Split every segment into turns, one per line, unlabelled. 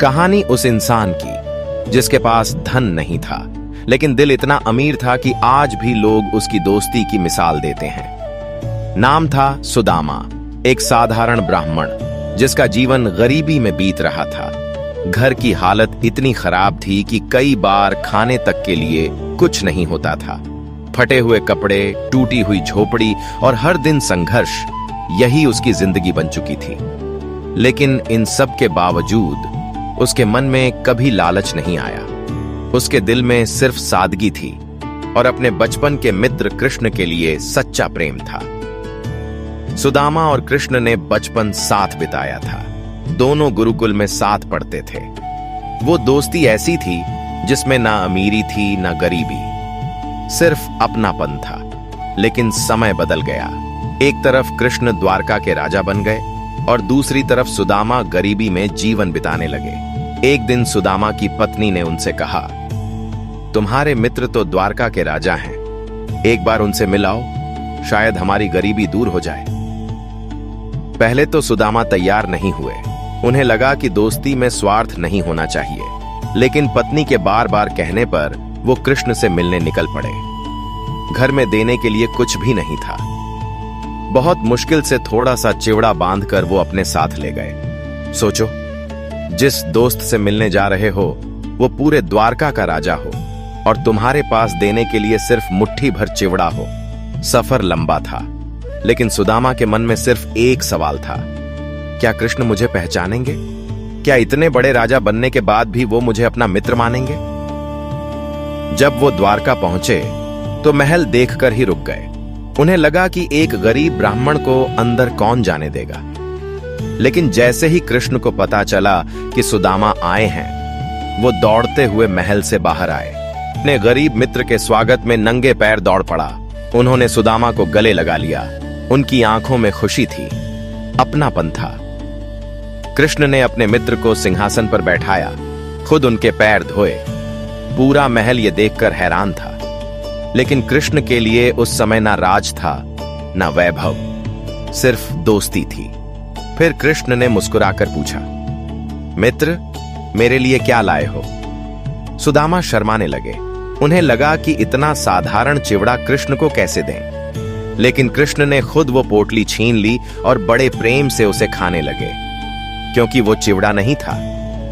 कहानी उस इंसान की जिसके पास धन नहीं था, लेकिन दिल इतना अमीर था कि आज भी लोग उसकी दोस्ती की मिसाल देते हैं। नाम था सुदामा, एक साधारण ब्राह्मण जिसका जीवन गरीबी में बीत रहा था। घर की हालत इतनी खराब थी कि कई बार खाने तक के लिए कुछ नहीं होता था। फटे हुए कपड़े, टूटी हुई झोपड़ी और हर दिन संघर्ष, यही उसकी जिंदगी बन चुकी थी। लेकिन इन सब के बावजूद उसके मन में कभी लालच नहीं आया। उसके दिल में सिर्फ सादगी थी और अपने बचपन के मित्र कृष्ण के लिए सच्चा प्रेम था। सुदामा और कृष्ण ने बचपन साथ बिताया था। दोनों गुरुकुल में साथ पढ़ते थे। वो दोस्ती ऐसी थी जिसमें ना अमीरी थी ना गरीबी, सिर्फ अपनापन था। लेकिन समय बदल गया। एक तरफ कृष्ण द्वारका के राजा बन गए और दूसरी तरफ सुदामा गरीबी में जीवन बिताने लगे। एक दिन सुदामा की पत्नी ने उनसे कहा, तुम्हारे मित्र तो द्वारका के राजा हैं, एक बार उनसे मिलाओ, शायद हमारी गरीबी दूर हो जाए। पहले तो सुदामा तैयार नहीं हुए। उन्हें लगा कि दोस्ती में स्वार्थ नहीं होना चाहिए, लेकिन पत्नी के बार बार कहने पर वो कृष्ण से मिलने निकल पड़े। घर में देने के लिए कुछ भी नहीं था। बहुत मुश्किल से थोड़ा सा चिवड़ा बांधकर वो अपने साथ ले गए। सोचो, जिस दोस्त से मिलने जा रहे हो वो पूरे द्वारका का राजा हो और तुम्हारे पास देने के लिए सिर्फ मुट्ठी भर चिवड़ा हो। सफर लंबा था, लेकिन सुदामा के मन में सिर्फ एक सवाल था, क्या कृष्ण मुझे पहचानेंगे? क्या इतने बड़े राजा बनने के बाद भी वो मुझे अपना मित्र मानेंगे? जब वो द्वारका पहुंचे तो महल देखकर ही रुक गए। उन्हें लगा कि एक गरीब ब्राह्मण को अंदर कौन जाने देगा। लेकिन जैसे ही कृष्ण को पता चला कि सुदामा आए हैं, वो दौड़ते हुए महल से बाहर आए। अपने गरीब मित्र के स्वागत में नंगे पैर दौड़ पड़ा। उन्होंने सुदामा को गले लगा लिया। उनकी आंखों में खुशी थी, अपनापन था। कृष्ण ने अपने मित्र को सिंहासन पर बैठाया, खुद उनके पैर धोए। पूरा महल ये देखकर हैरान था। लेकिन कृष्ण के लिए उस समय ना राज था ना वैभव, सिर्फ दोस्ती थी। फिर कृष्ण ने मुस्कुराकर पूछा, मित्र, मेरे लिए क्या लाए हो? सुदामा शर्माने लगे। उन्हें लगा कि इतना साधारण चिवड़ा कृष्ण को कैसे दें। लेकिन कृष्ण ने खुद वो पोटली छीन ली और बड़े प्रेम से उसे खाने लगे, क्योंकि वो चिवड़ा नहीं था,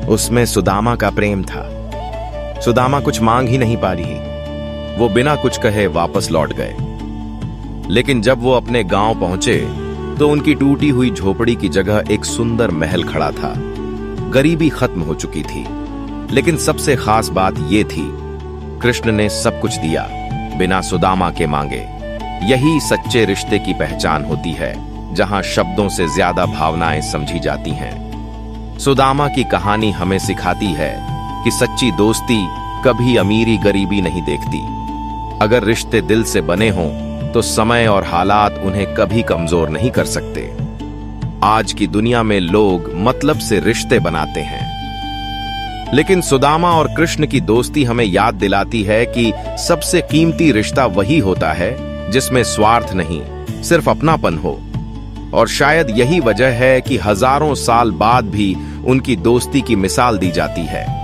उसमें सुदामा का प्रेम था। सुदामा कुछ मांग ही नहीं पा रही। वो बिना कुछ कहे वापस लौट गए। लेकिन जब वो अपने गांव पहुंचे तो उनकी टूटी हुई झोपड़ी की जगह एक सुंदर महल खड़ा था। गरीबी खत्म हो चुकी थी, लेकिन सबसे खास बात यह थी, कृष्ण ने सब कुछ दिया बिना सुदामा के मांगे। यही सच्चे रिश्ते की पहचान होती है, जहां शब्दों से ज्यादा भावनाएं समझी जाती हैं। सुदामा की कहानी हमें सिखाती है कि सच्ची दोस्ती कभी अमीरी गरीबी नहीं देखती। अगर रिश्ते दिल से बने हों तो समय और हालात उन्हें कभी कमजोर नहीं कर सकते। आज की दुनिया में लोग मतलब से रिश्ते बनाते हैं, लेकिन सुदामा और कृष्ण की दोस्ती हमें याद दिलाती है कि सबसे कीमती रिश्ता वही होता है जिसमें स्वार्थ नहीं, सिर्फ अपनापन हो। और शायद यही वजह है कि हजारों साल बाद भी उनकी दोस्ती की मिसाल दी जाती है।